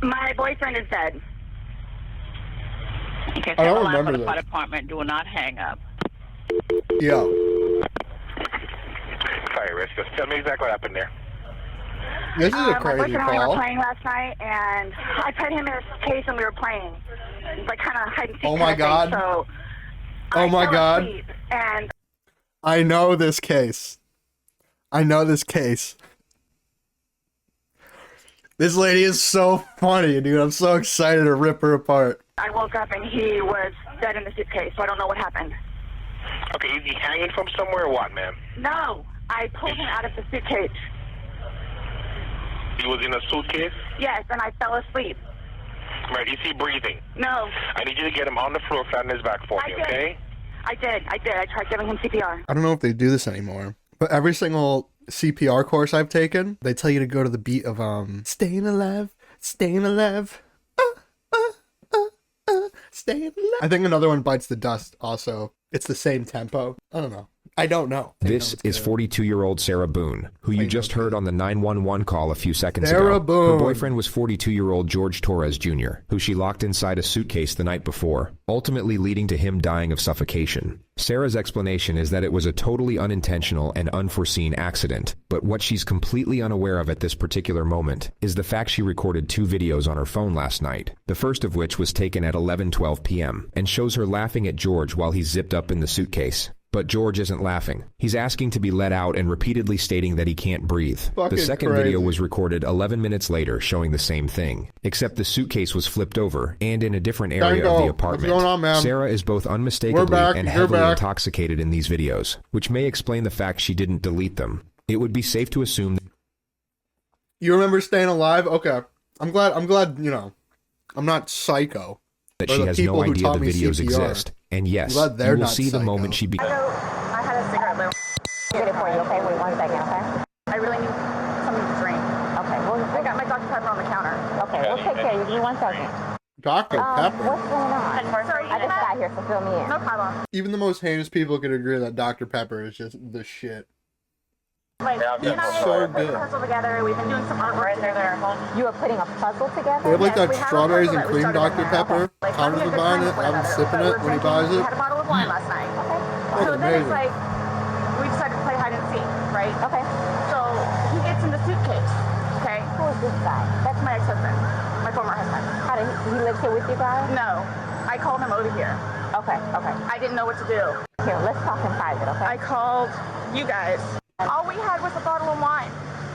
My boyfriend is dead. Okay, I don't line remember for the this. fire department. Do not hang up. Yeah. Sorry, Rich. Just tell me exactly what happened there. This is a My crazy boyfriend and I were call. playing last night, and I put him in a case and we were playing. Like kind of hide and seek. Oh my God. So Oh my God. asleep, and I know this case. I know this case. This lady is so funny, dude. I'm so excited to rip her apart. I woke up and he was dead in the suitcase, so I don't know what happened. Okay, is he hanging from somewhere or what, ma'am? No, I pulled him out of the suitcase. He was in a suitcase? Yes, and I fell asleep. Right, is he breathing? No. I need you to get him on the floor, flat on his back for me, okay? I did. I tried giving him CPR. I don't know if they do this anymore, but every single CPR course I've taken, they tell you to go to the beat of Staying Alive, Staying Alive, Staying Alive. I think another one, Bites the Dust, also. It's the same tempo. I don't know. I don't know. This is 42-year-old Sarah Boone, who you just heard on the 911 call a few seconds Sarah ago. Boone. Her boyfriend was 42-year-old George Torres Jr., who she locked inside a suitcase the night before, ultimately leading to him dying of suffocation. Sarah's explanation is that it was a totally unintentional and unforeseen accident, but what she's completely unaware of at this particular moment is the fact she recorded 2 videos on her phone last night, the first of which was taken at 11:12 p.m., and shows her laughing at George while he's zipped up in the suitcase. But George isn't laughing. He's asking to be let out and repeatedly stating that he can't breathe. The second video was recorded 11 minutes later, showing the same thing, except the suitcase was flipped over and in a different area of the apartment. What's going on, ma'am? Sarah is both unmistakably and You're heavily back. intoxicated in these videos, which may explain the fact she didn't delete them. It would be safe to assume that You remember Staying Alive? Okay. I'm glad, you know, I'm not psycho. that Or she the has people no who idea taught the me videos CPR. exist. And yes, I'm glad they're you will not see the psycho. moment she began. I had a cigarette, Lou. Get it for you, okay? Wait 1 second, okay? I really need something to drink. Okay, well, I got my Dr. Pepper on the counter. Okay, we'll take care of you. Give me 1 second. Dr. Pepper. What's going on? Sorry, I just got here, so fill me in. No problem. Even the most heinous people could agree that Dr. Pepper is just the shit. Like, you and I So put good. a puzzle together. We've been doing some artwork together. You are putting a puzzle together? They have like Yes, we that have a strawberries puzzle and that we cream started Dr. in there. Pepper. Like, Connor's having a been good buying time it. with I'm other. sipping So it we're when he drinking. buys We it. had a bottle of wine last night. Okay. So then it's amazing. like, we decided to play hide and seek, right? Okay. So he gets in the suitcase, okay? Who is this guy? That's my ex-husband, my former husband. How did he live here with you guys? No. I called him over here. Okay, okay. I didn't know what to do. Here, let's talk in private, okay? I called you guys. All we had was a bottle of wine.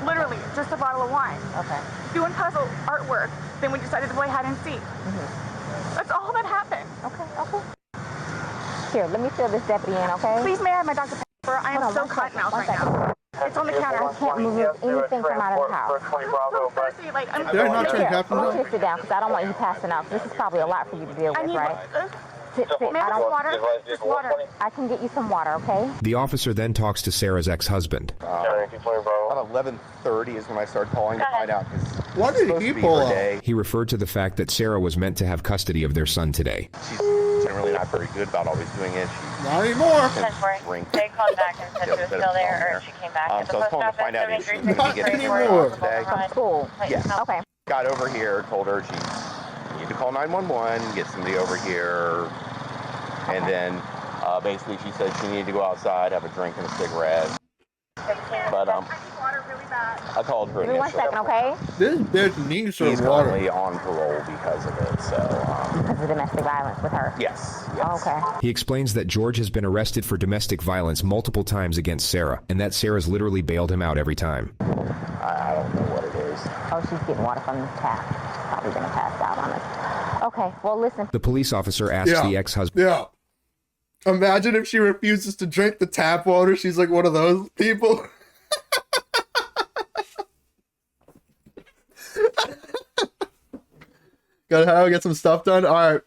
Literally, just a bottle of wine. Okay. Doing puzzle artwork. Then we decided to play hide and seek. That's all that happened. Okay, okay. Here, let me fill this deputy in, okay? Please, may I have my Dr. Pepper? I am so caught now right now. It's on the counter. I can't move anything from out of the house. I'm thirsty. Like, I'm They're not trying to happen. I want you to sit down because I don't want you passing out. This is probably a lot for you to deal with, right? Sit. I don't water. Just water. I can get you some water, okay? The officer then talks to Sarah's ex-husband. About 11:30 is when I started calling to find out. What did he pull up? He referred to the fact that Sarah was meant to have custody of their son today. She's generally not very good about always doing it. Not anymore. Drink. They called back and said she was still there, or she came back. So I was calling to find out if she was going to Not be getting anymore. today. From school. Yes. Okay. Got over here, told her you need to call 911, get somebody over here, and then basically she said she needed to go outside, have a drink and a cigarette. But I called her Give me 1 initially. second, okay? This bitch needs He's some water. currently on parole because of it, so Because of domestic violence with her. yes. Okay. He explains that George has been arrested for domestic violence multiple times against Sarah, and that Sarah's literally bailed him out every time. I don't know what it is. Oh, she's getting water from the tap. Probably gonna pass out on us. Okay, well, listen. The police officer asks the ex-husband, Yeah. Imagine if she refuses to drink the tap water. She's like one of those people. Gotta get some stuff done. All right.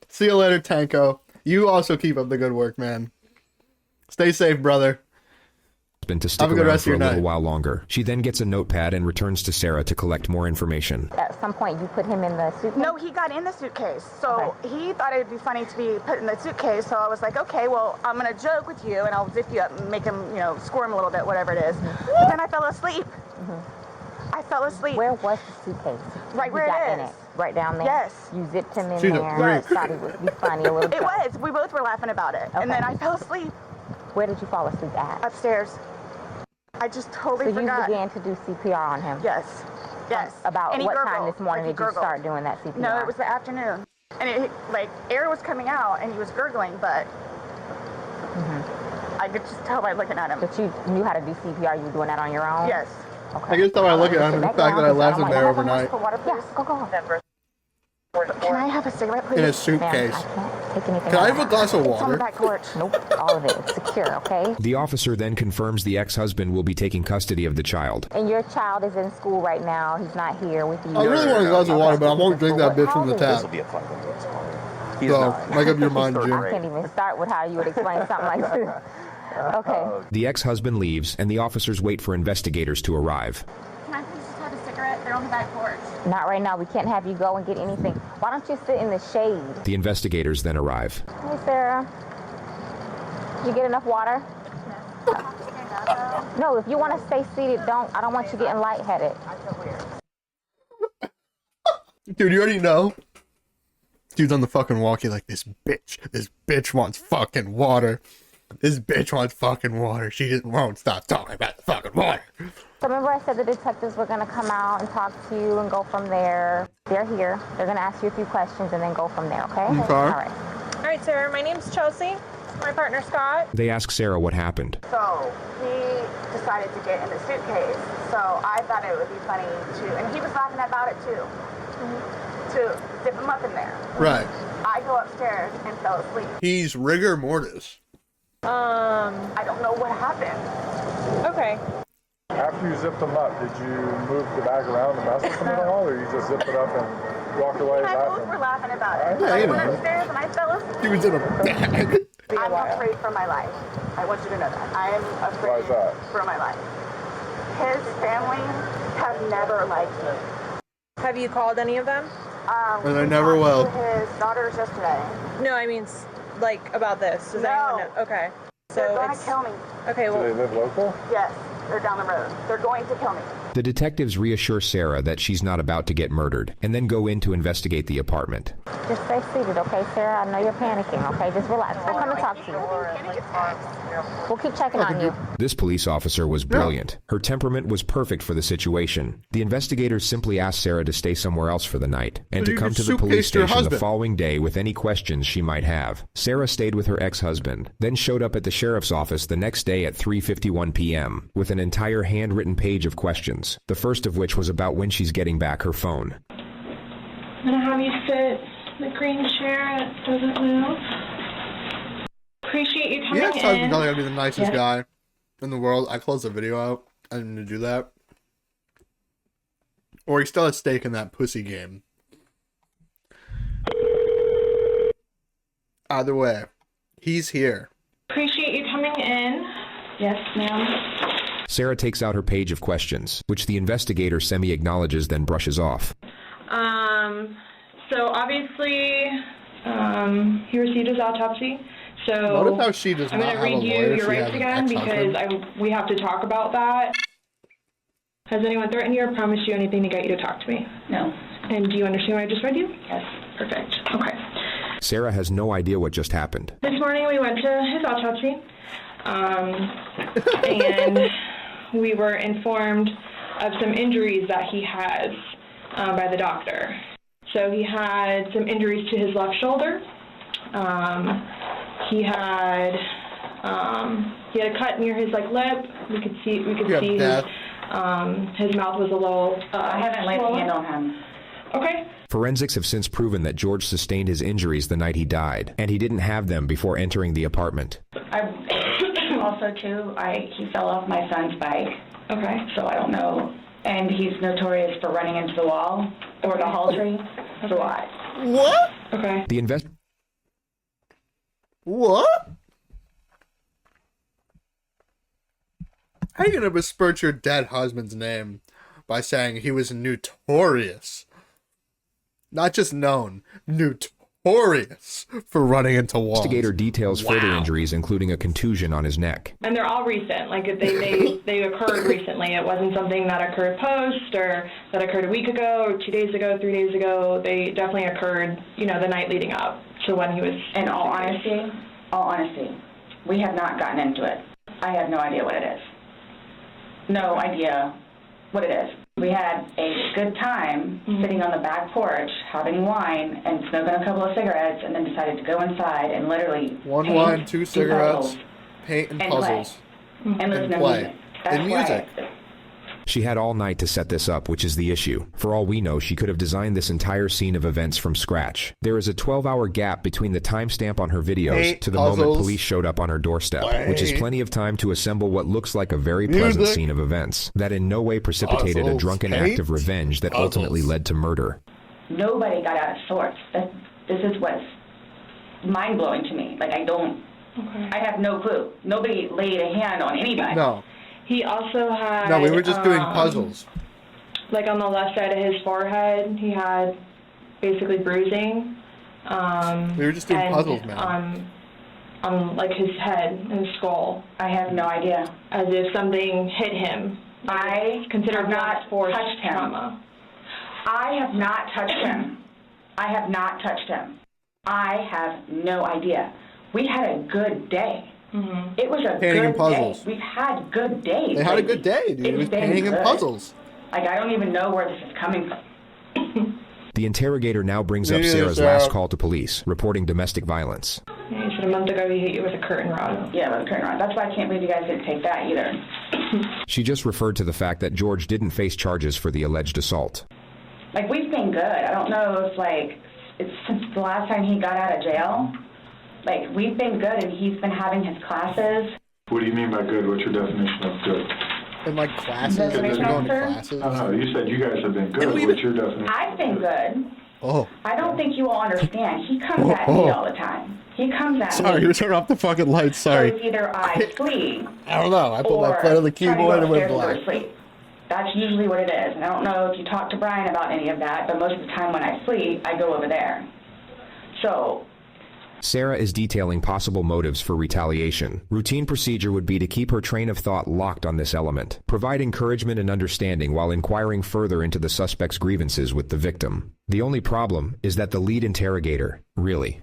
See you later, Tanko. You also keep up the good work, man. Stay safe, brother. to stick Have a good around rest for of a your little night. while longer. She then gets a notepad and returns to Sarah to collect more information. At some point, you put him in the suitcase? No, he got in the suitcase. So he thought it would be funny to be put in the suitcase. So I was like, okay, well, I'm going to joke with you and I'll zip you up and make him, you know, squirm a little bit, whatever it is. But then I fell asleep. I fell asleep. Where was the suitcase? Right You where got it in is. it, right down there? Yes. You zipped him in She's a there. freak. Thought he would be funny a little bit. It was. We both were laughing about it. And then I fell asleep Where did you fall asleep at? upstairs. I just totally So you forgot. began to do CPR on him? Yes. Yes. About And he what time gurgled, this morning like he did you gurgled. start doing that CPR? No, it was the afternoon. And it, like, air was coming out and he was gurgling, but I could just tell by looking at him. But you knew how to do CPR, you were doing that on your own? Yes. Okay. I guess how I look at him, the fact that I left him there overnight Yes, go. Can I have a cigarette, please? in a Ma'am, suitcase. I can't take anything Can I out. have a glass of It's on the water? back porch. Nope, all of it. It's secure, okay? The officer then confirms the ex-husband will be taking custody of the child. And your child is in school right now. He's not here with you. I really want a glass of water, but I won't drink that bitch from the This will tap. be a fun one. He's So, not. make up your mind, I Jim. can't even start with how you would explain something like this. Okay. The ex-husband leaves, and the officers wait for investigators to arrive. Can I please just have a cigarette? They're on the back porch. Not right now. We can't have you go and get anything. Why don't you sit in the shade? The investigators then arrive. Hey, Sarah. Did you get enough water? No, if you want to stay seated, don't. I don't want you getting lightheaded. Dude, you already know. Dude's on the fucking walkie like, this bitch wants fucking water. This bitch wants fucking water. She just won't stop talking about the fucking water. So remember I said the detectives were going to come out and talk to you and go from there. They're here. They're going to ask you a few questions and then go from there, okay? Okay. All right. All right, Sarah, my name's Chelsea. My partner, Scott. They ask Sarah what happened. So he decided to get in the suitcase. So I thought it would be funny to, and he was laughing about it too, to dip him up in there. Right. I go upstairs and fell asleep. He's rigor mortis. I don't know what happened. Okay. After you zipped them up, did you move the bag around and mess with them at all, or you just zipped it up and walked away I both laughing? were laughing about it. Yeah, I you went know. upstairs and I fell asleep. He was in a bag. I'm afraid for my life. I want you to know that. I am Why afraid is that? for my life. His family have never liked me. Have you called any of them? And I we never talked will. to his daughters yesterday. No, I mean, like, about this. Does No. anyone know? Okay. They're So going it's... to kill me. Okay, Do they well, live local? Yes, they're down the road. They're going to kill me. The detectives reassure Sarah that she's not about to get murdered, and then go in to investigate the apartment. Just stay seated, okay, Sarah? I know you're panicking, okay? Just relax. We'll come and talk to you. We'll keep checking on you. This police officer was brilliant. Her temperament was perfect for the situation. The investigators simply asked Sarah to stay somewhere else for the night, and So to you come could to the police suitcase your station the husband. following day with any questions she might have. Sarah stayed with her ex-husband, then showed up at the sheriff's office the next day at 3:51 p.m. with an entire handwritten page of questions, the first of which was about when she's getting back her phone. I'm gonna have you sit in the green chair that doesn't move. Appreciate you coming Yeah, in. husband's probably gonna be the nicest guy in the world. I closed the video out. I didn't mean to do that. Or he's still at stake in that pussy game. Either way, he's here. Appreciate you coming in. Yes, ma'am. Sarah takes out her page of questions, which the investigator semi-acknowledges then brushes off. So obviously, he received his autopsy. So Notice how she does I'm not gonna have a read you lawyer. your She has rights an again because ex-husband. we have to talk about that. Has anyone threatened you or promised you anything to get you to talk to me? No. And do you understand what I just read you? Yes. Perfect. Okay. Sarah has no idea what just happened. This morning we went to his autopsy, and we were informed of some injuries that he has by the doctor. So he had some injuries to his left shoulder. He had a cut near his lip. We could see his mouth was a little. I haven't laid a hand on him. Okay. Forensics have since proven that George sustained his injuries the night he died, and he didn't have them before entering the apartment. Also, too, he fell off my son's bike. Okay. So I don't know. And he's notorious for running into the wall or the hall tree. So What? Okay. What? How are you gonna besmirch your dead husband's name by saying he was notorious? Not just known, notorious. notorious for running into walls. Investigator details further injuries, including a contusion on his neck. And they're all recent. Like, they occurred recently. It wasn't something that occurred post or that occurred a week ago or 2 days ago, 3 days ago. They definitely occurred, the night leading up to when he was... In all honesty, we have not gotten into it. I have no idea what it is. No idea what it is. We had a good time sitting on the back porch, having wine, and smoking a couple of cigarettes, and then decided to go inside and literally one wine, 2 cigarettes, paint and puzzles, and listen to music. And music. She had all night to set this up, which is the issue. For all we know, she could have designed this entire scene of events from scratch. There is a 12-hour gap between the timestamp on her videos to the moment police showed up on her doorstep, which is plenty of time to assemble what looks like a very pleasant scene of events that in no way precipitated a drunken act of revenge that ultimately led to murder. Nobody got out of sorts. This is what's mind-blowing to me. Like, I have no clue. Nobody laid a hand on anybody. No. He also had... No, we were just doing puzzles. Like on the left side of his forehead, he had basically bruising. We were just doing puzzles, man. On like his head and his skull. I have no idea. As if something hit him. I considered not touched him. Trauma. I have not touched him. I have not touched him. I have no idea. We had a good day. It was a painting good and puzzles. day. We've had good days. They had a good day, dude. It was painting and puzzles. Like, I don't even know where this is coming from. The interrogator now brings up Sarah's last call to police, reporting domestic violence. Yeah, he said a month ago he hit you with a curtain rod. Yeah, with a curtain rod. That's why I can't believe you guys didn't take that either. She just referred to the fact that George didn't face charges for the alleged assault. Like, we've been good. I don't know if, it's since the last time he got out of jail. Like, we've been good, and he's been having his classes. What do you mean by good? What's your definition of good? In, classes? You're going to classes? No, you said you guys have been good. What's your definition? I've been good. Oh. I don't think you all understand. He comes at me all the time. He comes at me. Sorry, you turned off the fucking lights. Sorry. So either I flee. I don't know. I put my foot on the keyboard and went black. That's usually what it is. And I don't know if you talk to Brian about any of that, but most of the time when I flee, I go over there. So... Sarah is detailing possible motives for retaliation. Routine procedure would be to keep her train of thought locked on this element, provide encouragement and understanding while inquiring further into the suspect's grievances with the victim. The only problem is that the lead interrogator really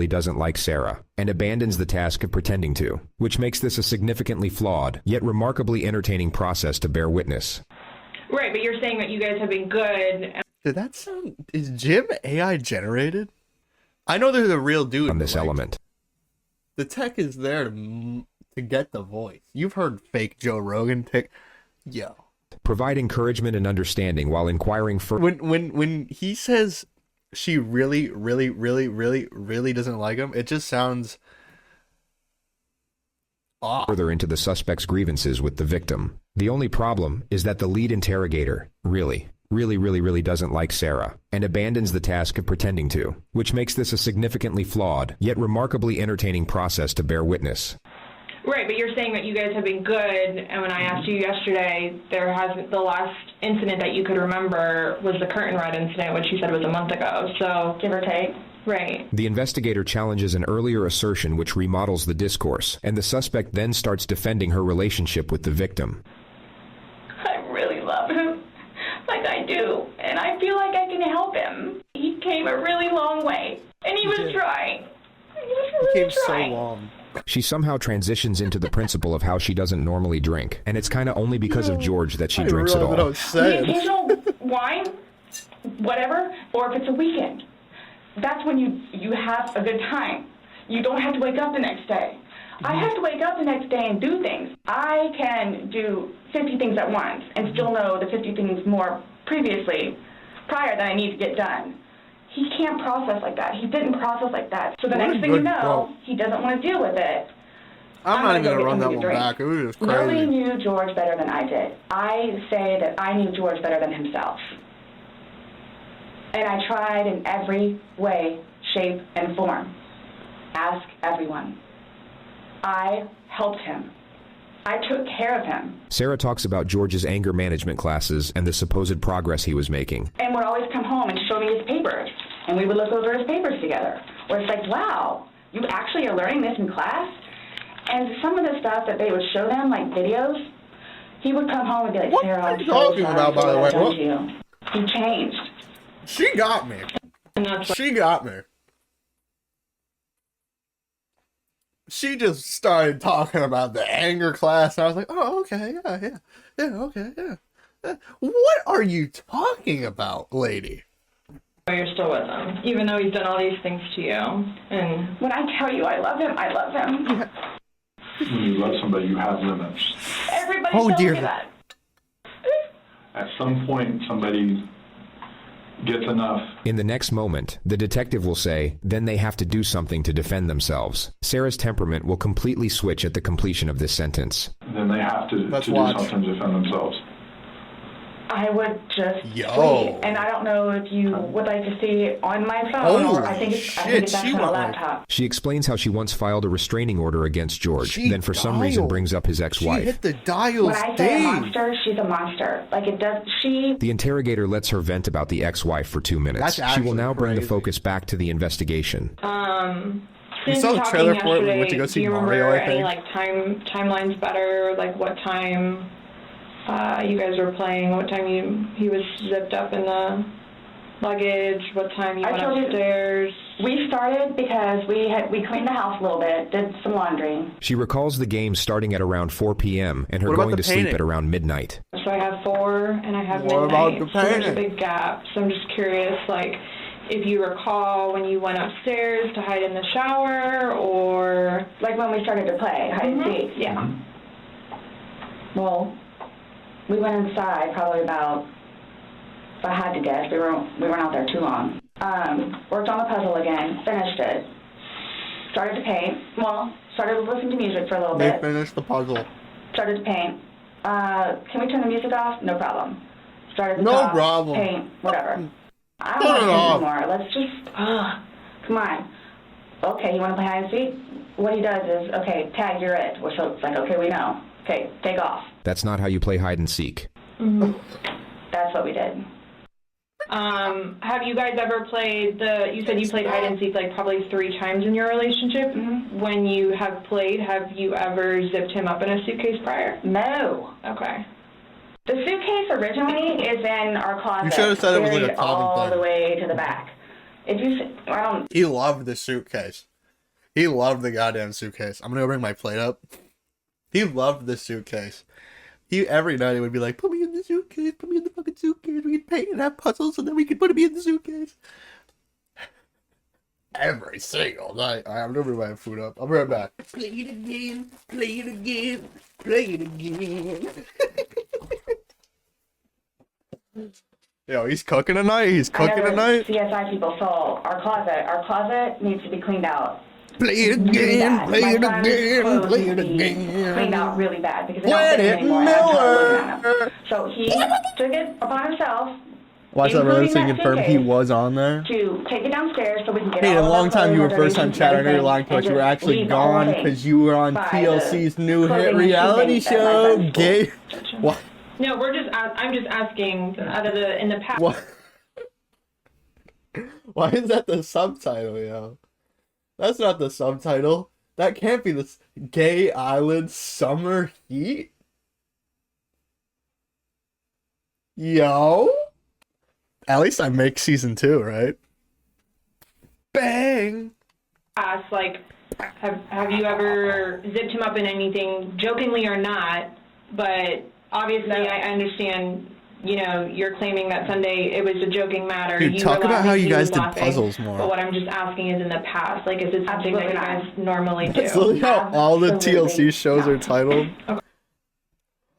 doesn't like Sarah and abandons the task of pretending to, which makes this a significantly flawed, yet remarkably entertaining process to bear witness. Right, but you're saying that you guys have been good. Did that sound... Is Jim AI generated? I know they're the real dude on this element. The tech is there to get the voice. You've heard fake Joe Rogan Yo. Provide encouragement and understanding while inquiring for... When he says she really doesn't like him, it just sounds off. Further into the suspect's grievances with the victim. The only problem is that the lead interrogator really doesn't like Sarah and abandons the task of pretending to, which makes this a significantly flawed, yet remarkably entertaining process to bear witness. Right, but you're saying that you guys have been good, and when I asked you yesterday, the last incident that you could remember was the curtain rod incident, which you said was a month ago, so... Give or take. Right. The investigator challenges an earlier assertion which remodels the discourse, and the suspect then starts defending her relationship with the victim. I really love him. Like I do, and I feel like I can help him. He came a really long way, and he was trying. He came so long. She somehow transitions into the principle of how she doesn't normally drink, and it's kind of only because of George that she drinks at all. The occasional wine, whatever, or if it's a weekend, that's when you have a good time. You don't have to wake up the next day. I have to wake up the next day and do things. I can do 50 things at once and still know the 50 things more prior that I need to get done. He can't process like that. He didn't process like that. So the next thing you know, he doesn't want to deal with it. I'm not even going to run that one back. It was just crazy. Nobody knew George better than I did. I say that I knew George better than himself. And I tried in every way, shape, and form. Ask everyone. I helped him. I took care of him. Sarah talks about George's anger management classes and the supposed progress he was making. And would always come home and show me his papers. and we would look over his papers together. Where it's like, wow, you actually are learning this in class? And some of the stuff that they would show them, like videos, he would come home and be like, what Sarah, are I'm you so talking sorry about, for by the what I've way? done What? to you. He changed. She got me. She got me. She just started talking about the anger class, and I was like, oh, okay, yeah, okay, yeah. What are you talking about, lady? You're still with him, even though he's done all these things to you. And when I tell you I love him, I love him. When you love somebody, you have limits. Everybody Oh, tells dear. me that. At some point, somebody gets enough. In the next moment, the detective will say, then they have to do something to defend themselves. Sarah's temperament will completely switch at the completion of this sentence. Then they have to do something to defend themselves. I would just Yo. wait, and I don't know if you would like to see it on my phone, or I think it's actually on a laptop. She explains how she once filed a restraining order against George, then for some reason brings up his ex-wife. She hit the dials. When I say a monster, she's a monster. Like, it does, The interrogator lets her vent about the ex-wife for 2 minutes. That's She will actually now bring the crazy. focus back to the investigation. You saw the trailer for it when we went to go see do you Mario, remember I think? any like timelines better? Like what time you guys were playing? What time he was zipped up in the luggage? What time you went upstairs? We started because we cleaned the house a little bit, did some laundry. She recalls the game starting at around 4 p.m. and her What about going the to sleep painting? at around midnight. So I have 4 and I have What about midnight. the So there's a painting? big gap. So I'm just curious, like, if you recall when you went upstairs to hide in the shower, or like when we started to play hide and seek. Yeah. Well, we went inside probably about, if I had to guess, we weren't out there too long. Worked on the puzzle again, finished it, started to paint. Well, started listening to music for a little They bit. finished the puzzle. Started to paint. Can we turn the music off? No problem. Started to No talk, problem. paint, whatever. I Turn don't it want off. to anymore. Let's just, come on. Okay, you want to play hide and seek? What he does is, okay, tag, you're it. So it's like, okay, we know. Okay, take off. That's not how you play hide and seek. That's what we did. Have you guys ever played you said you played hide and seek like probably 3 times in your relationship. When you have played, have you ever zipped him up in a suitcase prior? No. Okay. The suitcase originally is in our closet. You should have said it was like a buried common all thing. the way to the back. If you, I don't. He loved the suitcase. He loved the goddamn suitcase. I'm gonna go bring my plate up. He loved the suitcase. Every night he would be like, put me in the suitcase, put me in the fucking suitcase. We can paint and have puzzles, and then we can put me in the suitcase. Every single night. Alright, I'm gonna bring my food up. I'll be right back. Play it again, play it again, play it again. Yo, he's cooking tonight. He's cooking tonight. CSI people, so our closet needs to be cleaned out. Play it again, play it again, play it again. Cleaned out really bad because they Play don't fit it, anymore. And I'm tired of looking at Miller. them. So he took it upon himself. Watch that including road so you that confirm he suitcase, was on there. to take it downstairs so we can get Hey, all a of long our time you were clothes, first time everything, chatting. I know you're lying to and us. You were just actually leave the whole gone thing because you were on by TLC's the new hit clothing and reality shoes at my show. son's Gay. school. What? No, I'm just asking in the past. What? Why is that the subtitle, yo? That's not the subtitle. That can't be the Gay Island Summer Heat. Yo. At least I make season 2, right? Bang. Ask, like, have you ever zipped him up in anything, jokingly or not? But obviously, I understand. You know, you're claiming that Sunday it was a joking matter. Dude, talk about how you guys did puzzles more. But what I'm just asking is, in the past, like, is it something that you guys normally do? That's literally how all the Absolutely TLC shows are not. titled.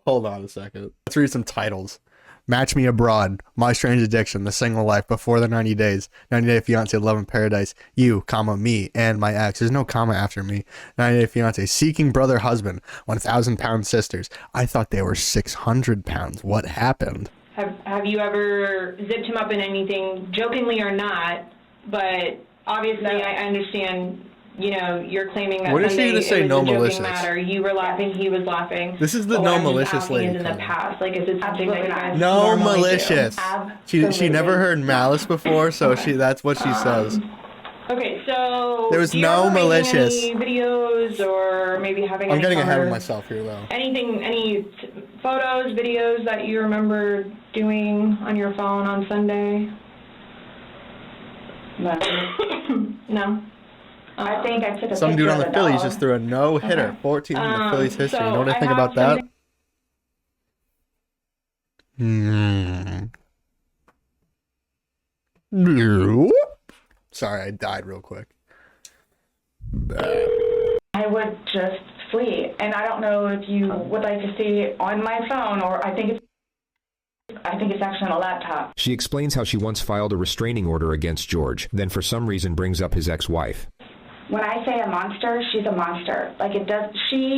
Hold on a second. Let's read some titles. Match Me Abroad, My Strange Addiction, The Single Life, Before the 90 Days, 90 Day Fiancé, Love in Paradise, You, comma, Me, and My Ex. There's no comma after me. 90 Day Fiancé, Seeking Brother Husband, 1,000 Pound Sisters. I thought they were 600 pounds. What happened? Have you ever zipped him up in anything, jokingly or not? But obviously, I understand. you're claiming that When is she Sunday gonna say it was no a joking malicious? matter. You were laughing, he was laughing. This is the But no what I'm just malicious asking lady is in the coming. past, like, is it something that you guys No normally malicious. She never heard malice before, so that's what she says. Okay, so There was do you no remember making malicious. any videos or maybe having I'm any getting ahead of cover- myself here, though. any photos, videos that you remember doing on your phone on Sunday? No. No? I think I took a Some dude picture on of the Phillies dog. just threw a no-hitter, Okay. 14th in the Phillies history. You know what so I think I about have that? Sorry, I died real quick. I would just flee, and I don't know if you would like to see it on my phone, or I think it's actually on a laptop. She explains how she once filed a restraining order against George, then for some reason brings up his ex-wife. When I say a monster, she's a monster. Like, it does,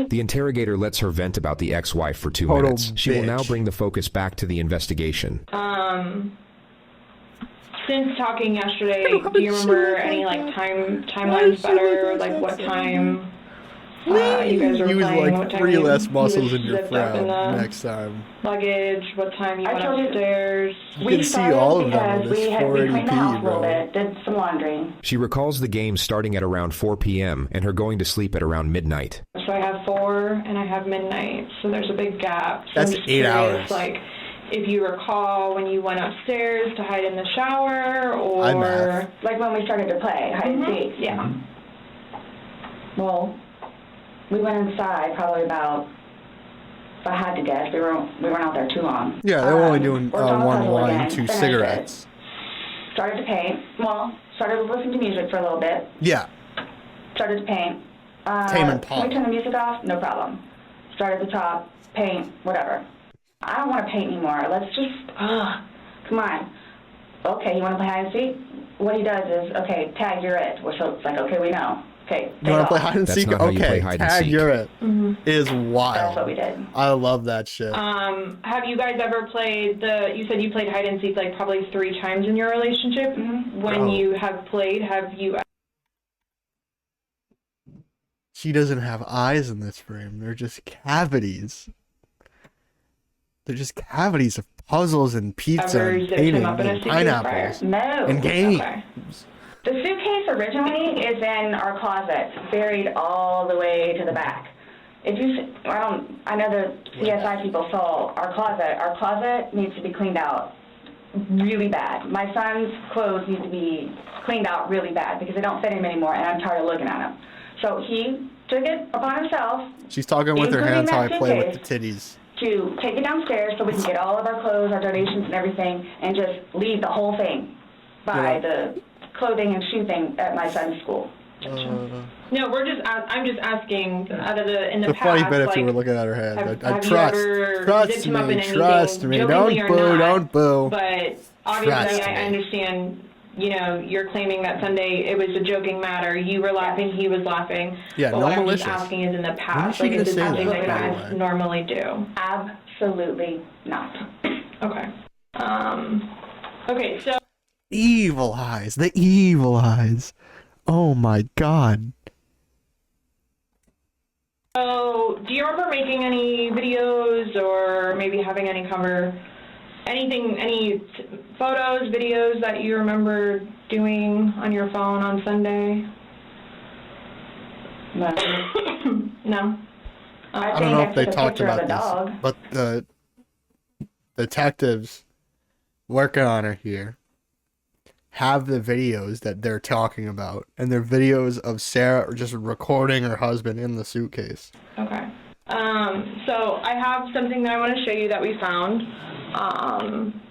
The interrogator lets her vent about the ex-wife for 2 Total minutes. She will now bitch. bring the focus back to the investigation. Since talking yesterday, do you remember any timelines better, like what time you guys were Use playing, like what time 3 you less was muscles in your zipped up in frown the next time. luggage, what time you I went told you- upstairs? You can see all of them on because this we cleaned the house 480p, a little bro. bit, did some laundry. She recalls the game starting at around 4 p.m. and her going to sleep at around midnight. So I have 4 and I have midnight, so there's a big gap. So That's I'm just 8 curious, hours. Like, if you recall when you went upstairs to hide in the shower, or math. Like when we started to play hide and seek. yeah. Well, we went inside probably about, if I had to guess, we weren't out there too long. Yeah, they were only doing worked on the one puzzle wine, again, 2 finished it, cigarettes. Started to paint. Well, started listening to music for a little bit. Yeah. Started to paint. Tame Impala. Can we turn the music off? No problem. Start at the top, paint, whatever. I don't want to paint anymore. Let's just, come on. Okay, you want to play hide and seek? What he does is, okay, tag, you're it. So it's like, okay, we know. Okay, You want to play off. hide and That's seek? not how you play Okay, hide and tag, seek. you're it. Is That's wild. what we did. I love that shit. Have you guys ever played you said you played hide and seek like probably 3 times in your relationship. When Bro. you have played, have you She doesn't have eyes in this frame. They're just cavities. They're just cavities of puzzles and pizza ever and zipped painting him up in a and suitcase pineapples No. and games. Okay. The suitcase originally is in our closet, buried all the way to the back. If you, I know the CSI people saw our closet. Our closet needs to be cleaned out really bad. My son's clothes need to be cleaned out really bad because they don't fit him anymore, and I'm tired of looking at them. So he took it upon himself She's talking with her including hands how I that play with the suitcase. titties. to take it downstairs so we can get all of our clothes, our donations, and everything, and just leave the whole thing by the clothing and shoe thing at my son's school. No, I'm just asking out of in the The past. funny bit if like, you were looking at her hands. I have you trust. ever Trust zipped him up in me. anything, Trust me. jokingly Don't or boo. not? Don't boo. But obviously, Trust I me. understand. You're claiming that Sunday it was a joking matter. You were laughing, he was laughing. Yeah, but no what I'm malicious. just asking is in the When is past, she like, gonna is it say something that, that by the guys way? normally do? Absolutely not. Okay. Okay, so Evil eyes. The evil eyes. Oh my god. do you remember making any videos or maybe having any any photos, videos that you remember doing on your phone on Sunday? No. No? I don't know if they took a talked picture of about the this, dog. but the detectives working on her here have the videos that they're talking about, and they're videos of Sarah just recording her husband in the suitcase. Okay. So I have something that I want to show you that we found.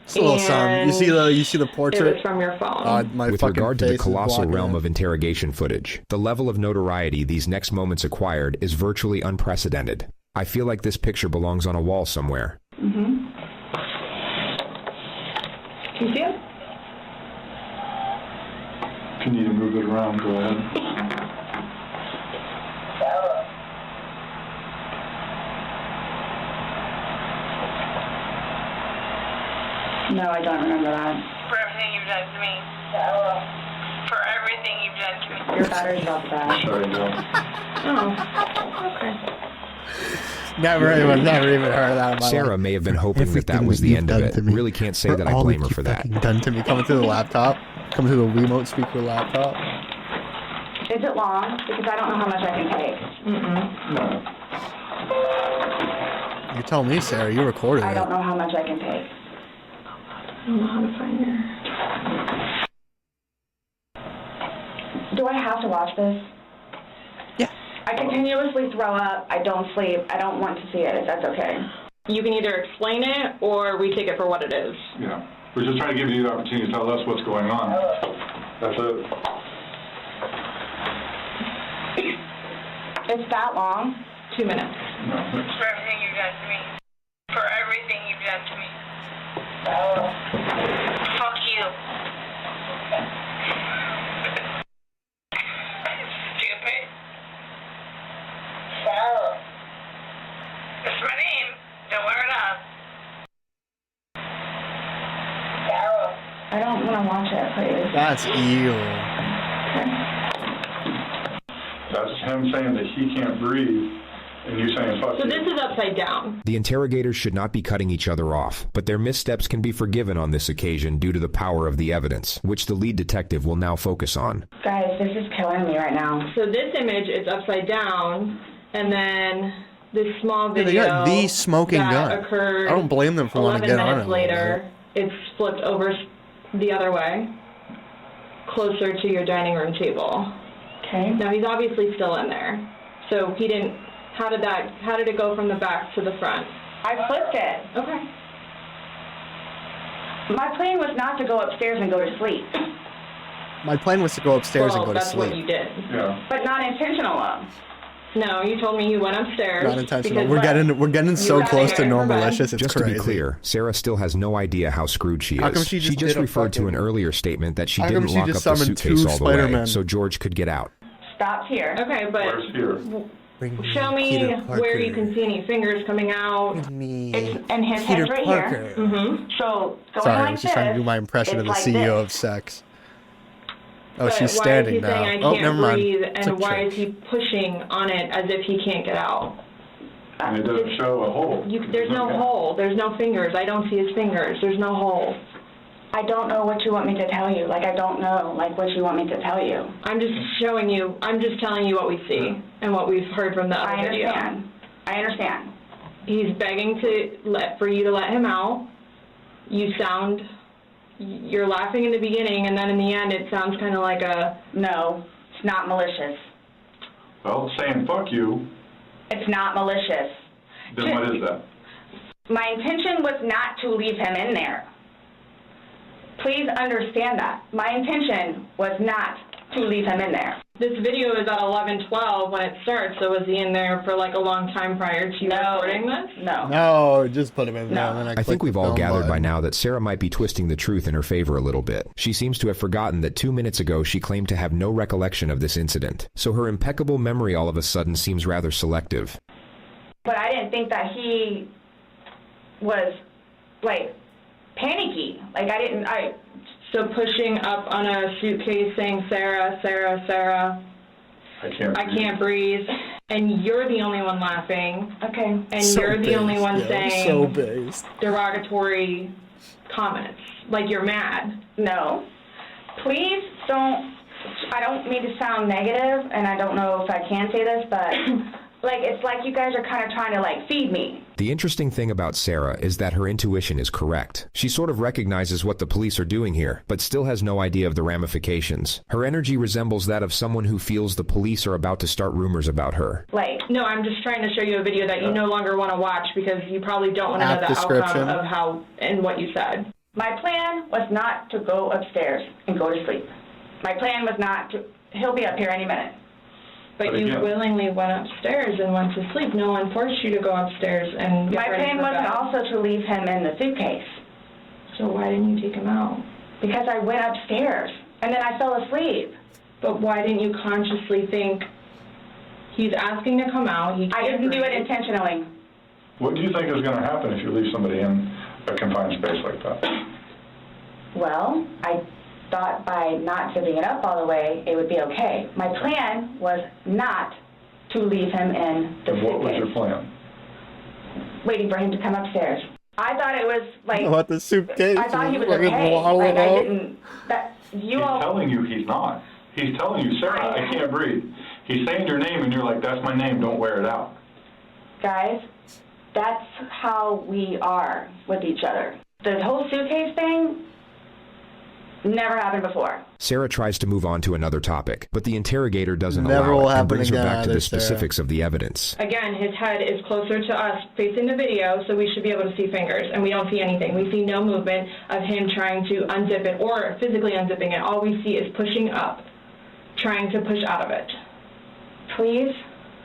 It's a little something. You see the portrait? It was from your phone. My With fucking regard to the face is colossal blocking realm it. of interrogation footage, the level of notoriety these next moments acquired is virtually unprecedented. I feel like this picture belongs on a wall somewhere. Mm-hmm. Can you see it? If you need to move it around, go ahead. No, I don't remember that. For everything you've done to me. For everything you've done to me. Your battery's about to die. Sorry, Joe. Oh, okay. Never even heard that in my Sarah life. may have been hoping that Everything was the you've end of done it. to me. Really can't say that I all blame her you've for that. fucking done to me. Coming through the laptop. Coming through the remote speaker laptop. Is it long? Because I don't know how much I can take. No. You tell me, Sarah. You recorded it. I don't know how much I can take. I don't know how to find her. Do I have to watch this? Yeah. I continuously throw up. I don't sleep. I don't want to see it, if that's okay. You can either explain it or we take it for what it is. Yeah. We're just trying to give you the opportunity to tell us what's going on. That's it. It's that long? 2 minutes. No. For everything you've done to me. For everything you've done to me. Fuck you. Stupid. Sarah. That's my name. Don't wear it up. Sarah. I don't want to watch it, please. That's evil. That's him saying that he can't breathe, and you saying fuck So you. this is upside down. The interrogators should not be cutting each other off, but their missteps can be forgiven on this occasion due to the power of the evidence, which the lead detective will now focus on. Guys, this is killing me right now. So this image is upside down, and then this small Yeah, video they got the smoking that gun. occurred I don't blame them for wanting to 11 get on minutes it. later, it's flipped over the other way, closer to your dining room table. Okay. Now he's obviously still in there. So he didn't, how did it go from the back to the front? I flipped it. Okay. My plan was not to go upstairs and go to sleep. My plan was to go upstairs Well, and go to that's sleep. what you did. Yeah. But not intentional. No, you told me you went upstairs. Not intentional. because We're getting so got close to there for bed. normalicious. It's Just crazy. to be clear, Sarah still has no idea how screwed she How come is. she just did a referred to an fucking- earlier statement that she How come didn't she lock just up the summoned suitcase two all the way, Spider-Men? so George could get out. Stops here. Okay, but Where's here? show me where you can see any fingers coming out. It's and his head's right here. Mm-hmm. So going Sorry, I like was just trying to do my impression of the it's like CEO this. of Sex. Oh, But she's why is standing he now. saying, I Oh, can't never mind. breathe, It's and a why trick. is he pushing on it as if he can't get out? And it doesn't show a hole. There's no hole. There's no fingers. I don't see his fingers. There's no hole. I don't know what you want me to tell you. Like, I don't know, like, what you want me to tell you. I'm just showing you. I'm just telling you what we see and what we've heard from the other I video. understand. I understand. He's begging for you to let him out. You're laughing in the beginning, and then in the end, it sounds kind of like a... No, it's not malicious. Well, saying fuck you, It's not malicious. then what is that? My intention was not to leave him in there. Please understand that. My intention was not to leave him in there. This video is at 11:12 when it starts, so was he in there for like a long time prior to you recording this? No. No, just put him in there. No. And then I click think we've the all film gathered by button. now that Sarah might be twisting the truth in her favor a little bit. She seems to have forgotten that 2 minutes ago she claimed to have no recollection of this incident, so her impeccable memory all of a sudden seems rather selective. But I didn't think that he was, like, panicky. Like, So pushing up on a suitcase saying, Sarah, Sarah, Sarah, I can't breathe, and you're the only one laughing. Okay. And So you're the only based, one yeah, saying so based. derogatory comments. Like you're mad. No. Please don't, I don't mean to sound negative, and I don't know if I can say this, but, like, it's like you guys are kind of trying to, like, feed me. The interesting thing about Sarah is that her intuition is correct. She sort of recognizes what the police are doing here, but still has no idea of the ramifications. Her energy resembles that of someone who feels the police are about to start rumors about her. Like, No, I'm just trying to show you a video that you no longer want to watch because you probably don't want to know App the description. outcome of how and what you said. my plan was not to go upstairs and go to sleep. My plan was not to, he'll be up here any minute. But you willingly went upstairs and went to sleep. No one forced you to go upstairs and get My ready plan for wasn't bed. also to leave him in the suitcase. So why didn't you take him out? Because I went upstairs, and then I fell asleep. But why didn't you consciously think, he's asking to come out, he I can't didn't do it breathe. intentionally. What do you think is going to happen if you leave somebody in a confined space like that? Well, thought by not zipping it up all the way, it would be okay. My plan was not to leave him in the suitcase. What was your plan? Waiting for him to come upstairs. I thought it was like... What, the suitcase? I thought he was Fucking okay. wallow Like, I out? didn't... He's telling you he's not. He's telling you, Sarah, I can't breathe. He's saying your name, and you're like, that's my name, don't wear it out. Guys, that's how we are with each other. The whole suitcase thing never happened before. Sarah tries to move on to another topic, but the interrogator doesn't Never will allow it and happen brings her again back to either, the Sarah. specifics of the evidence. Again, his head is closer to us facing the video, so we should be able to see fingers, and we don't see anything. We see no movement of him trying to unzip it or physically unzipping it. All we see is pushing up, trying to push out of it. Please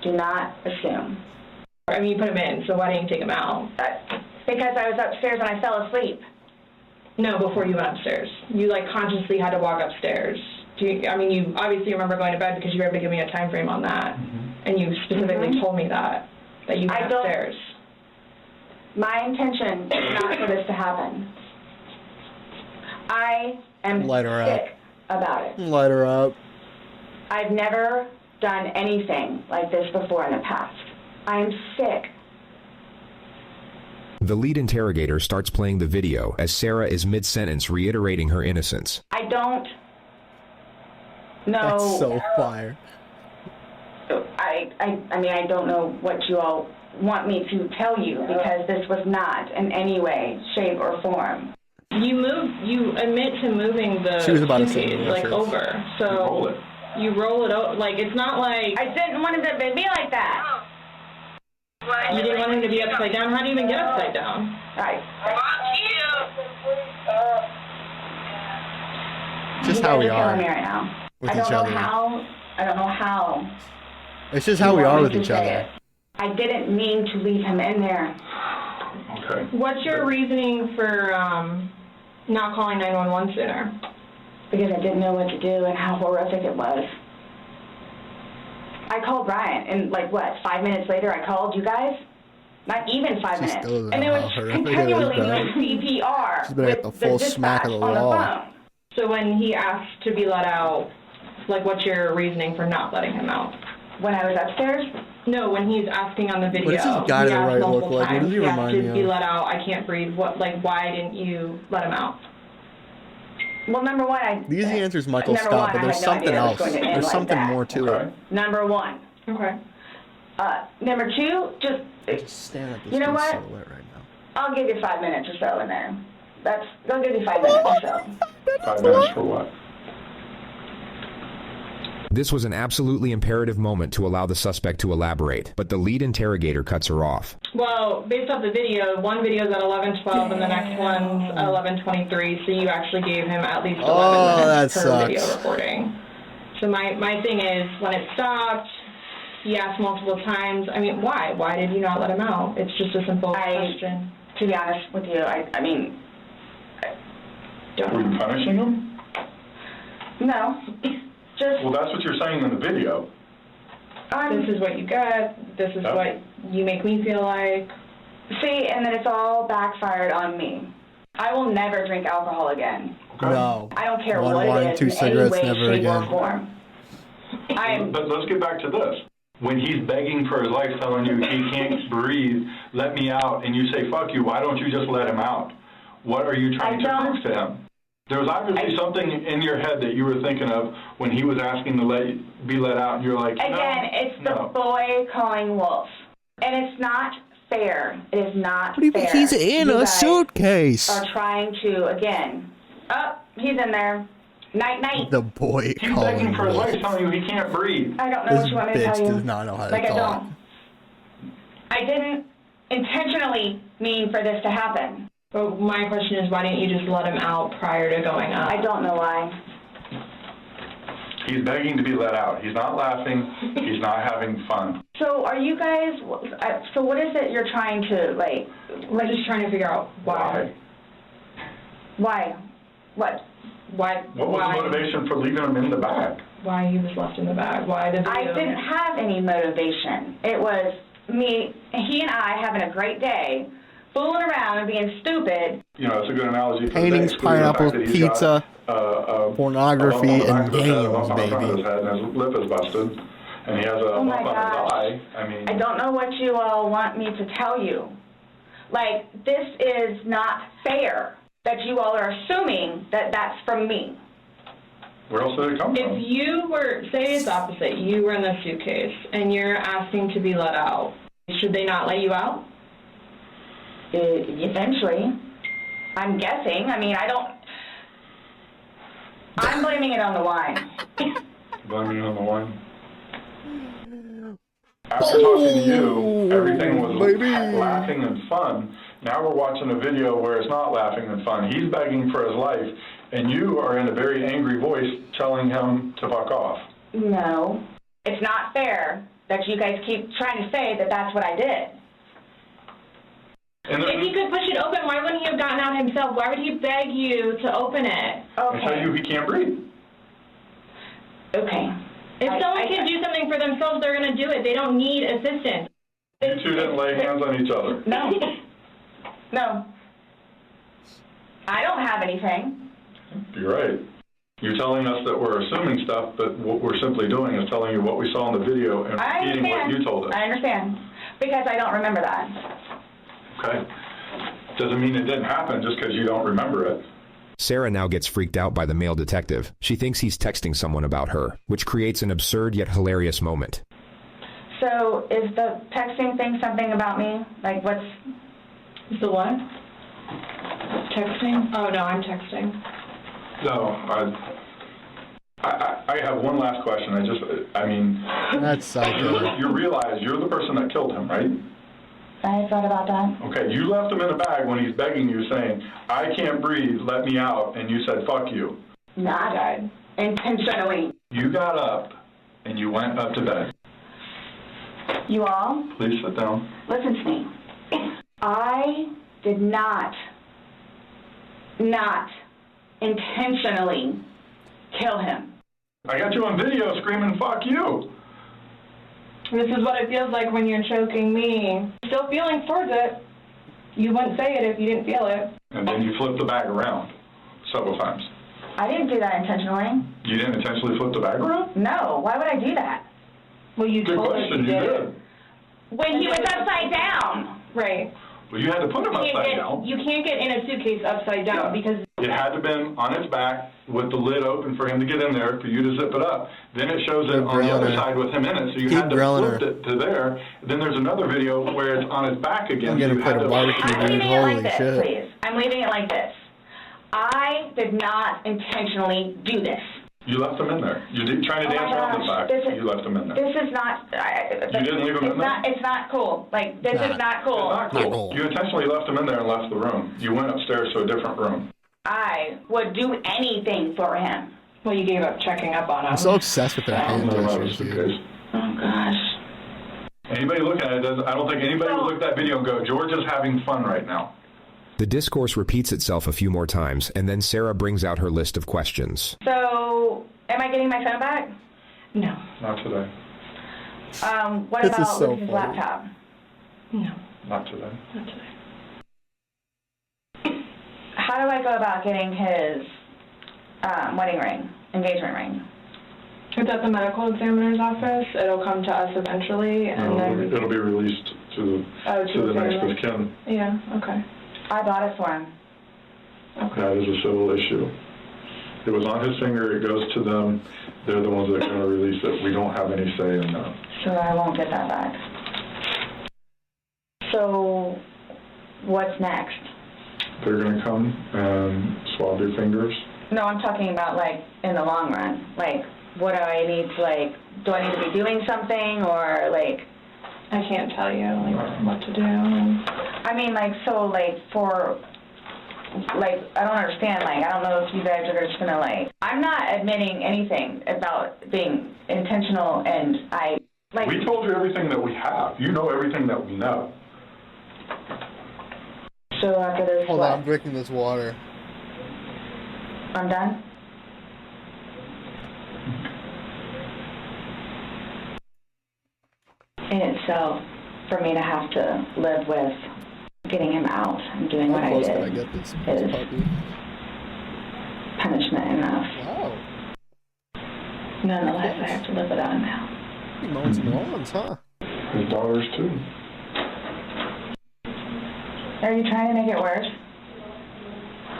do not assume. I mean, you put him in, so why didn't you take him out? Because I was upstairs and I fell asleep. No, before you went upstairs. You, like, consciously had to walk upstairs. You obviously remember going to bed because you were able to give me a time frame on that. And you specifically told me that you went upstairs. My intention is not for this to happen. I am Light her sick about it. Light her up. I've never done anything like this before in the past. I am sick. The lead interrogator starts playing the video as Sarah is mid-sentence reiterating her innocence. I don't know. That's so fire. I don't know what you all want me to tell you because this was not in any way, shape, or form. You admit to moving the She was about to suitcase, say like, over. So you roll it over. Like, it's not like... I didn't want it to be like that. You didn't want him to be upside down? How do you even get upside down? Just how we You guys are killing me right now. with I each don't know other. how. I don't know how. It's just how we are with each other. I didn't mean to leave him in there. Okay. What's your reasoning for not calling 911 sooner? Because I didn't know what to do and how horrific it was. I called Ryan, and 5 minutes later I called you guys? Not even 5 minutes. And it was continually doing CPR. She's been at the full smack of the wall. So when he asked to be let out, what's your reasoning for not letting him out? When I was upstairs? No, when he's asking on the video. What does this guy to the right look like? What does he remind me to of? be let out, I can't breathe. Why didn't you let him out? Well, number one, The easy answer is Michael Scott, but there's something else. There's something more to it. Number one. Okay. Number two, just Stand at this you know what? silhouette right now. I'll give you 5 minutes or so in there. I'll give you 5 minutes or so. 5 minutes for what? This was an absolutely imperative moment to allow the suspect to elaborate, but the lead interrogator cuts her off. Well, based off the video, one video is at 11:12 and the next one's at 11:23, so you actually gave him at least 11 minutes per video recording. So my thing is, when it stopped, he asked multiple times, why? Why did you not let him out? It's just a simple question. To be honest with you, I don't Were you punishing him? No. Well, that's what you're saying in the video. This is what you get. This is what you make me feel like. See, and then it's all backfired on me. I will never drink alcohol again. Okay. No. I don't care One what wine, it is 2 in any cigarettes, way, never shape, or again. form. But let's get back to this. When he's begging for his life, telling you he can't breathe, let me out, and you say, fuck you, why don't you just let him out? What are you trying to prove to him? There was obviously something in your head that you were thinking of when he was asking to be let out, and you're like, no. Again, it's the boy calling wolf. And it's not fair. It is not What do you mean? fair. He's in You a guys suitcase. are trying to, again, he's in there. Night, night. The boy He's calling begging for his wolf. life, telling you he can't breathe. I don't know This what you want me to tell bitch you. does not know how to I talk. don't. I didn't intentionally mean for this to happen. But my question is, why didn't you just let him out prior to going up? I don't know why. He's begging to be let out. He's not laughing. He's not having fun. So are you guys, so what is it you're trying to, We're just trying to figure out why. Why? What? Why? What was the motivation for leaving him in the bag? Why he was left in the bag? Why the video? I didn't have any motivation. It was he and I having a great day, fooling around and being stupid. You know, it's a good analogy. For Paintings, the fact pineapple, that he's pizza. got Pornography and games, baby. baby. His head and his lip is busted, and he has a bump on his eye. I mean, I don't know what you all want me to tell you. Like, this is not fair that you all are assuming that that's from me. where else did it come from? If you were, say it's opposite, you were in the suitcase and you're asking to be let out, should they not let you out? Eventually. I'm guessing. I mean, I'm blaming it on the wine. Blaming it on the wine? After talking to you, everything was laughing and fun. Now we're watching a video where it's not laughing and fun. He's begging for his life, and you are in a very angry voice telling him to fuck off. No. It's not fair that you guys keep trying to say that that's what I did. If he could push it open, why wouldn't he have gotten out himself? Why would he beg you to open it? And tell you he can't breathe. Okay. If someone can do something for themselves, they're going to do it. They don't need assistance. You two didn't lay hands on each other. No. No. I don't have anything. You're right. You're telling us that we're assuming stuff, but what we're simply doing is telling you what we saw in the video and repeating what you told us. I understand. Because I don't remember that. Okay. Doesn't mean it didn't happen just because you don't remember it. Sarah now gets freaked out by the male detective. She thinks he's texting someone about her, which creates an absurd yet hilarious moment. So is the texting thing something about me? Like what's... The what? Texting? Oh, no, I'm texting. No, I have one last question. That's psycho. You realize you're the person that killed him, right? I thought about that. Okay, you left him in a bag when he's begging you, saying, I can't breathe, let me out, and you said, fuck you. Not intentionally. You got up, and you went up to bed. You all? Please sit down. Listen to me. I did not intentionally kill him. I got you on video screaming, fuck you. This is what it feels like when you're choking me. Still feeling towards it. You wouldn't say it if you didn't feel it. And then you flipped the bag around several times. I didn't do that intentionally. You didn't intentionally flip the bag around? No. Why would I do that? Well, you Good told us question, you did. When he was upside down. Right. Well, you had to put him upside down. You can't get in a suitcase upside down because... It had to have been on its back with the lid open for him to get in there, for you to zip it up. Then it shows it on the other side with him in it, so you had to flip it to there. Then there's another video where it's on its back again. I'm gonna put a barbecue, dude. Holy shit. Please. I'm leaving it like this. I did not intentionally do this. You left him in there. You did trying to dance around the fact. You left him in there. This is not... you didn't leave him in there? It's not cool. Like, this is not cool. It's not cool. You intentionally left him in there and left the room. You went upstairs to a different room. I would do anything for him. Well, you gave up checking up on him. I'm so obsessed with that hand gestures, dude. Oh, gosh. Anybody looking at it, I don't think anybody would look at that video and go, George is having fun right now. The discourse repeats itself a few more times, and then Sarah brings out her list of questions. So, am I getting my phone back? No. Not today. What This is about so Lucas's funny. laptop? No. Not today. Not today. How do I go about getting his wedding ring, engagement ring? It's at the medical examiner's office. It'll come to us eventually, and then... It'll be released to the next of kin. Yeah, okay. I bought it for him. Okay. That is a civil issue. It was on his finger. It goes to them. They're the ones that are going to release it. We don't have any say in that. So I won't get that back. So what's next? They're going to come and swab your fingers. No, I'm talking about, like, in the long run. Like, what do I need to, like, do I need to be doing something, or, like... I can't tell you, like, what to do. I mean, like, so, like, for... Like, I don't understand. Like, I don't know if you guys are just going to, like... I'm not admitting anything about being intentional, and like... We told you everything that we have. You know everything that we know. So after this, Hold on, I'm drinking this water. I'm done? In itself, for me to have to live with getting him out and doing what I did is punishment, and Nonetheless, I have to live without him now. He mows some lawns, huh? His daughters too. Are you trying to make it worse?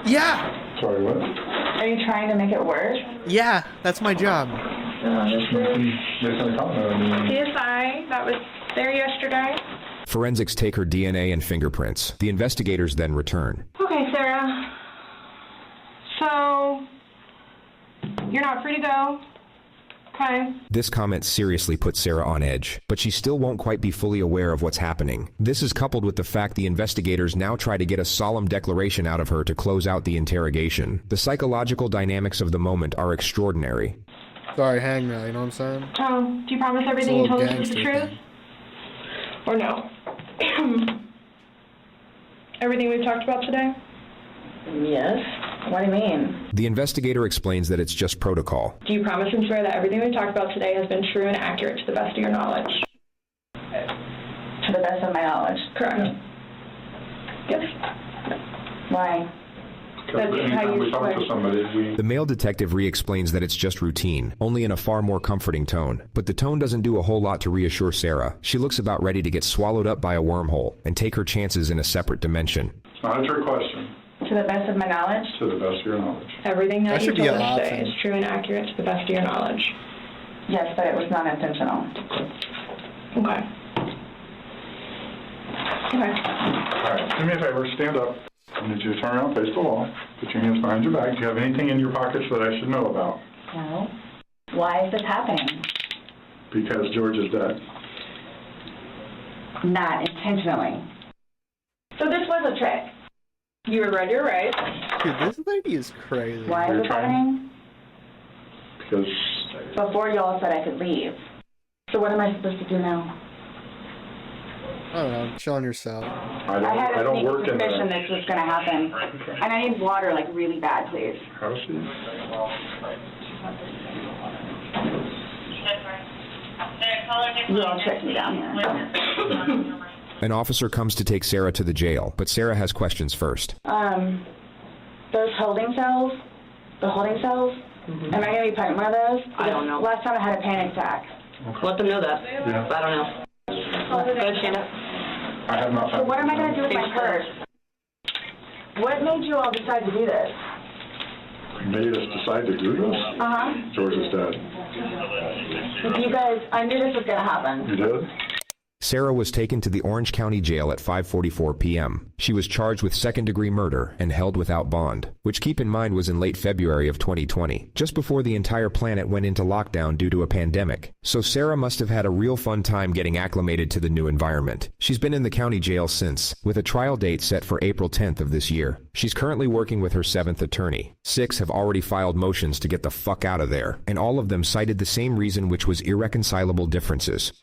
Yeah! Sorry, what? Are you trying to make it worse? Yeah, that's my job. Making a comment. CSI, that was there yesterday. Forensics take her DNA and fingerprints. The investigators then return. Okay, Sarah. So, you're not free to go. Okay. This comment seriously puts Sarah on edge, but she still won't quite be fully aware of what's happening. This is coupled with the fact the investigators now try to get a solemn declaration out of her to close out the interrogation. The psychological dynamics of the moment are extraordinary. Sorry, hang now, you know what I'm saying? So, do you promise everything you told us was the truth? Or no? Everything we've talked about today? Yes. What do you mean? The investigator explains that it's just protocol. Do you promise and swear that everything we've talked about today has been true and accurate to the best of your knowledge? To the best of my knowledge. Correct. Yes. Why? Because anytime we talk to somebody, The male detective re-explains that it's just routine, only in a far more comforting tone. But the tone doesn't do a whole lot to reassure Sarah. She looks about ready to get swallowed up by a wormhole and take her chances in a separate dimension. It's not a trick question. To the best of my knowledge? To the best of your knowledge. Everything that you should be told an us today option. is true and accurate to the best of your knowledge. Yes, but it was not intentional. Okay. Okay. All right, do me a favor, stand up. I need you to turn around, face the wall, put your hands behind your back. Do you have anything in your pockets that I should know about? No. Why is this happening? Because George is dead. Not intentionally. So this was a trick. You were read your rights. Dude, this lady is crazy. Why is this happening? Because Before y'all said I could leave. So what am I supposed to do now? I don't know, chill on yourself. I had a don't sneaky work in suspicion there. this was going to happen. And I need water, like, really bad, please. How's she? You all tricked me down here. An officer comes to take Sarah to the jail, but Sarah has questions first. Those holding cells, am I going to be put in one of those? I don't know. Last time I had a panic attack. Let them know that. Yeah. I don't know. Go ahead, stand up. I have not So found what am I going to do with my purse? What made you all decide to do this? Made us decide to do this? Uh-huh. George is dead. You guys, I knew this was going to happen. You did? Sarah was taken to the Orange County Jail at 5:44 p.m. She was charged with second-degree murder and held without bond, which keep in mind was in late February of 2020, just before the entire planet went into lockdown due to a pandemic. So Sarah must have had a real fun time getting acclimated to the new environment. She's been in the county jail since, with a trial date set for April 10th of this year. She's currently working with her 7th attorney. 6 have already filed motions to get the fuck out of there, and all of them cited the same reason, which was irreconcilable differences.